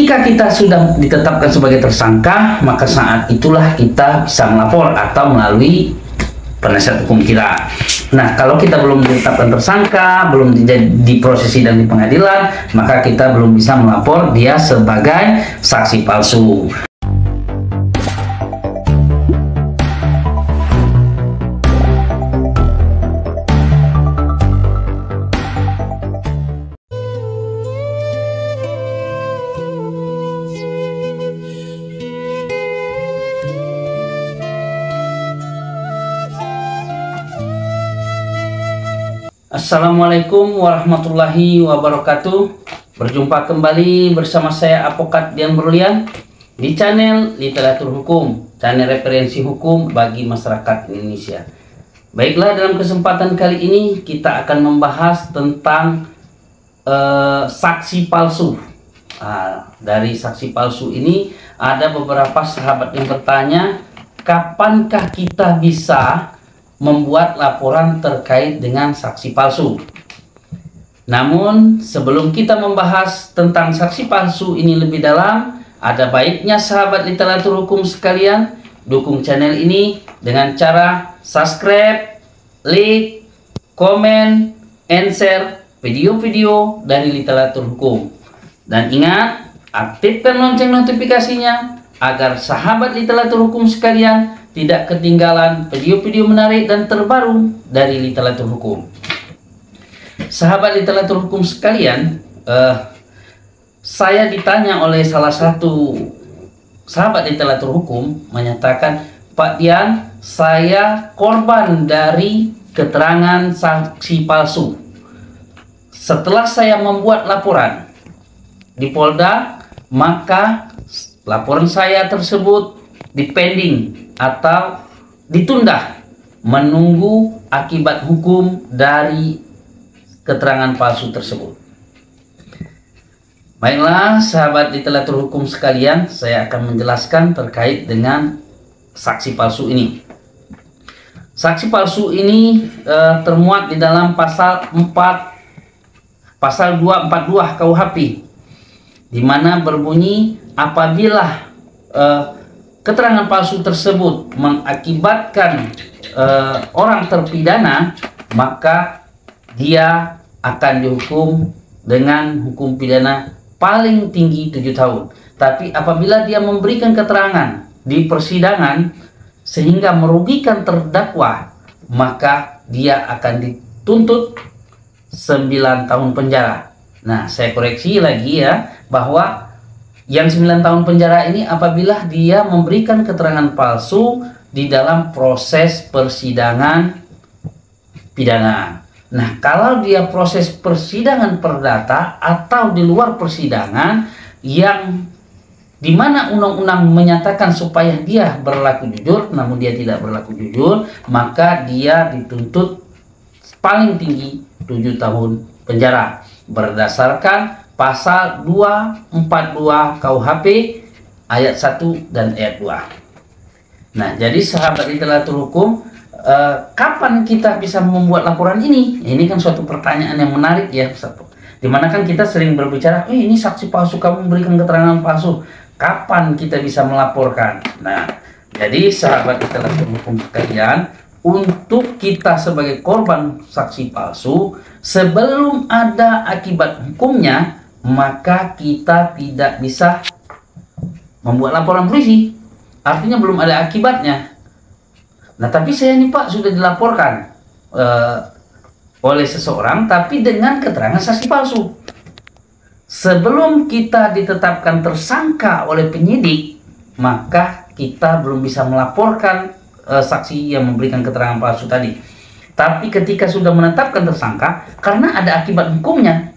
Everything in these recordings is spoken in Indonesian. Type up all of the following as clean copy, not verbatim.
Ketika kita sudah ditetapkan sebagai tersangka, maka saat itulah kita bisa melapor atau melalui penasihat hukum kita. Nah, kalau kita belum ditetapkan tersangka, belum diproses sidang di pengadilan, maka kita belum bisa melapor dia sebagai saksi palsu. Assalamualaikum warahmatullahi wabarakatuh. Berjumpa kembali bersama saya Advokat Dian Berlian di channel Literatur Hukum, channel referensi hukum bagi masyarakat Indonesia. Baiklah, dalam kesempatan kali ini kita akan membahas tentang saksi palsu. Dari saksi palsu ini ada beberapa sahabat yang bertanya, kapankah kita bisa membuat laporan terkait dengan saksi palsu? Namun sebelum kita membahas tentang saksi palsu ini lebih dalam, ada baiknya sahabat literatur hukum sekalian dukung channel ini dengan cara subscribe, like, komen, and share video-video dari literatur hukum. Dan ingat, aktifkan lonceng notifikasinya agar sahabat literatur hukum sekalian tidak ketinggalan video-video menarik dan terbaru dari literatur hukum. Sahabat literatur hukum sekalian, saya ditanya oleh salah satu sahabat literatur hukum menyatakan, Pak Dian, saya korban dari keterangan saksi palsu. Setelah saya membuat laporan di Polda, maka laporan saya tersebut dipending atau ditunda menunggu akibat hukum dari keterangan palsu tersebut. Baiklah sahabat literatur hukum sekalian, saya akan menjelaskan terkait dengan saksi palsu ini. Saksi palsu ini termuat di dalam pasal 242 KUHP, di mana berbunyi apabila keterangan palsu tersebut mengakibatkan orang terpidana, maka dia akan dihukum dengan hukum pidana paling tinggi 7 tahun. Tapi apabila dia memberikan keterangan di persidangan sehingga merugikan terdakwa, maka dia akan dituntut 9 tahun penjara. Nah, saya koreksi lagi ya, bahwa yang 9 tahun penjara ini apabila dia memberikan keterangan palsu di dalam proses persidangan pidana. Nah, kalau dia proses persidangan perdata atau di luar persidangan yang dimana undang-undang menyatakan supaya dia berlaku jujur, namun dia tidak berlaku jujur, maka dia dituntut paling tinggi 7 tahun penjara berdasarkan pasal 242 KUHP ayat 1 dan ayat 2. Nah, jadi sahabat literatur hukum, kapan kita bisa membuat laporan ini? Ini kan suatu pertanyaan yang menarik ya, dimana kan kita sering berbicara, ini saksi palsu, kamu memberikan keterangan palsu, kapan kita bisa melaporkan? Nah, jadi sahabat literatur hukum sekalian, untuk kita sebagai korban saksi palsu, sebelum ada akibat hukumnya, maka kita tidak bisa membuat laporan polisi. Artinya belum ada akibatnya. Nah, tapi saya nih Pak sudah dilaporkan oleh seseorang tapi dengan keterangan saksi palsu. Sebelum kita ditetapkan tersangka oleh penyidik, maka kita belum bisa melaporkan saksi yang memberikan keterangan palsu tadi. Tapi ketika sudah menetapkan tersangka, karena ada akibat hukumnya,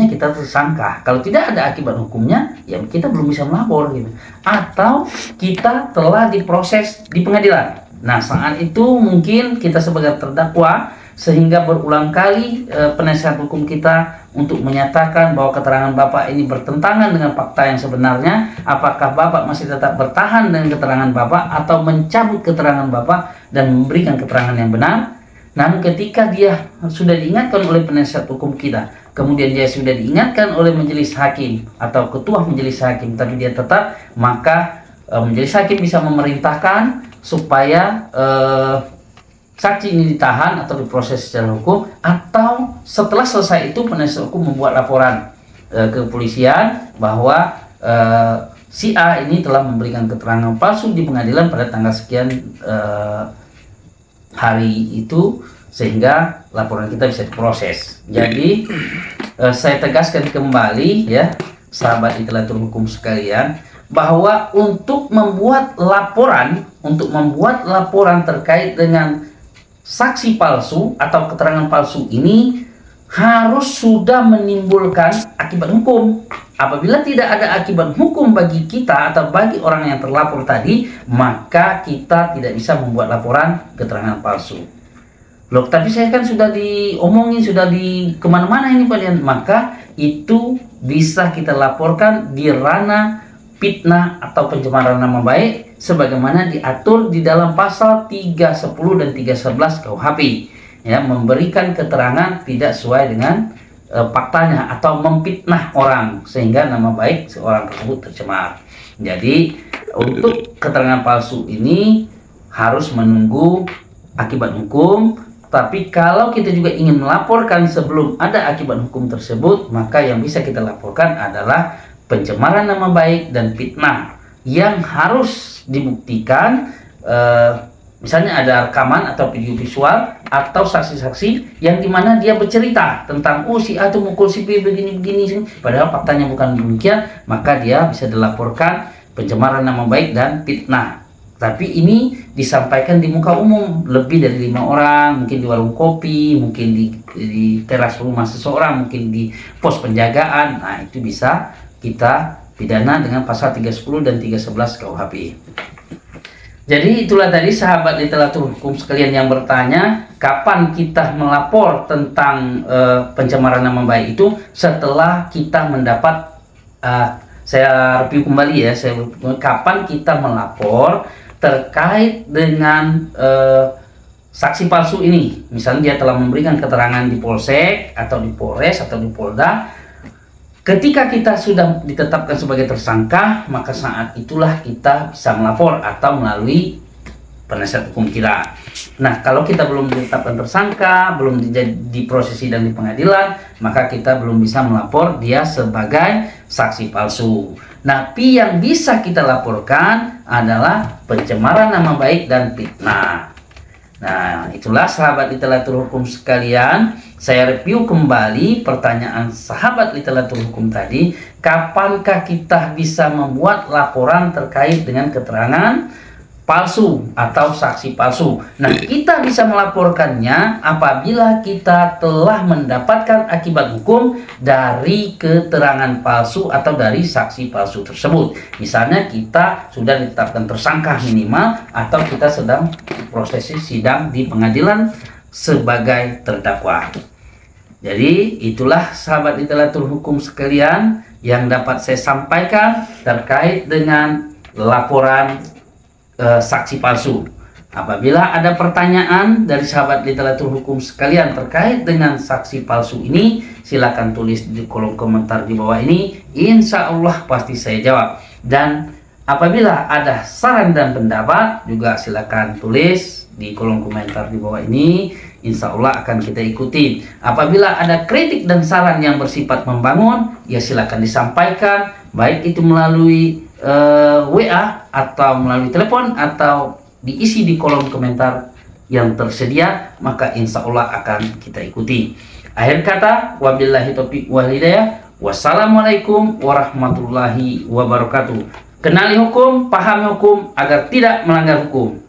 kita tersangka. Kalau tidak ada akibat hukumnya, ya kita belum bisa melapor gitu. Atau kita telah diproses di pengadilan. Nah, saat itu mungkin kita sebagai terdakwa, sehingga berulang kali penasihat hukum kita untuk menyatakan bahwa keterangan Bapak ini bertentangan dengan fakta yang sebenarnya. Apakah Bapak masih tetap bertahan dengan keterangan Bapak atau mencabut keterangan Bapak dan memberikan keterangan yang benar? Namun ketika dia sudah diingatkan oleh penasihat hukum kita kemudian dia sudah diingatkan oleh majelis hakim atau ketua majelis hakim tapi dia tetap, maka majelis hakim bisa memerintahkan supaya saksi ini ditahan atau diproses secara hukum, atau setelah selesai itu penasihat hukum membuat laporan ke kepolisian bahwa si A ini telah memberikan keterangan palsu di pengadilan pada tanggal sekian hari itu, sehingga laporan kita bisa diproses. Jadi saya tegaskan kembali ya sahabat literatur hukum sekalian, bahwa untuk membuat laporan terkait dengan saksi palsu atau keterangan palsu ini harus sudah menimbulkan akibat hukum. Apabila tidak ada akibat hukum bagi kita atau bagi orang yang terlapor tadi, maka kita tidak bisa membuat laporan keterangan palsu. Loh, tapi saya kan sudah diomongin, sudah di kemana-mana ini Pak. Maka itu bisa kita laporkan di ranah fitnah atau pencemaran nama baik sebagaimana diatur di dalam pasal 310 dan 311 KUHP, ya, memberikan keterangan tidak sesuai dengan faktanya atau memfitnah orang sehingga nama baik seorang tersebut tercemar. Jadi untuk keterangan palsu ini harus menunggu akibat hukum, tapi kalau kita juga ingin melaporkan sebelum ada akibat hukum tersebut, maka yang bisa kita laporkan adalah pencemaran nama baik dan fitnah yang harus dibuktikan, misalnya ada rekaman atau video visual atau saksi-saksi yang dimana dia bercerita tentang si A itu mukul si B begini-begini, padahal faktanya bukan demikian, maka dia bisa dilaporkan pencemaran nama baik dan fitnah. Tapi ini disampaikan di muka umum, lebih dari 5 orang, mungkin di warung kopi, mungkin di teras rumah seseorang, mungkin di pos penjagaan. Nah, itu bisa kita pidana dengan pasal 310 dan 311 KUHP. Jadi itulah tadi sahabat literatur hukum sekalian yang bertanya, kapan kita melapor tentang pencemaran nama baik itu setelah kita mendapat, saya review kembali ya, kapan kita melapor terkait dengan saksi palsu ini. Misalnya dia telah memberikan keterangan di Polsek atau di Polres atau di Polda. Ketika kita sudah ditetapkan sebagai tersangka, maka saat itulah kita bisa melapor atau melalui penasihat hukum kita. Nah, kalau kita belum ditetapkan tersangka, belum diproses sidang di pengadilan, maka kita belum bisa melapor dia sebagai saksi palsu. Nah, yang bisa kita laporkan adalah pencemaran nama baik dan fitnah. Nah, itulah sahabat literatur hukum sekalian, saya review kembali pertanyaan sahabat literatur hukum tadi, kapankah kita bisa membuat laporan terkait dengan keterangan palsu atau saksi palsu. Nah, kita bisa melaporkannya apabila kita telah mendapatkan akibat hukum dari keterangan palsu atau dari saksi palsu tersebut. Misalnya kita sudah ditetapkan tersangka minimal, atau kita sedang prosesi sidang di pengadilan sebagai terdakwa. Jadi itulah sahabat literatur hukum sekalian yang dapat saya sampaikan terkait dengan laporan saksi palsu. Apabila ada pertanyaan dari sahabat literatur hukum sekalian terkait dengan saksi palsu ini, silakan tulis di kolom komentar di bawah ini. Insya Allah pasti saya jawab. Dan apabila ada saran dan pendapat juga silakan tulis di kolom komentar di bawah ini. Insya Allah akan kita ikuti. Apabila ada kritik dan saran yang bersifat membangun, ya silakan disampaikan, baik itu melalui WA atau melalui telepon atau diisi di kolom komentar yang tersedia, maka insya Allah akan kita ikuti. Akhir kata, wabillahi taufiq wal hidayah. Wassalamualaikum warahmatullahi wabarakatuh. Kenali hukum, pahami hukum agar tidak melanggar hukum.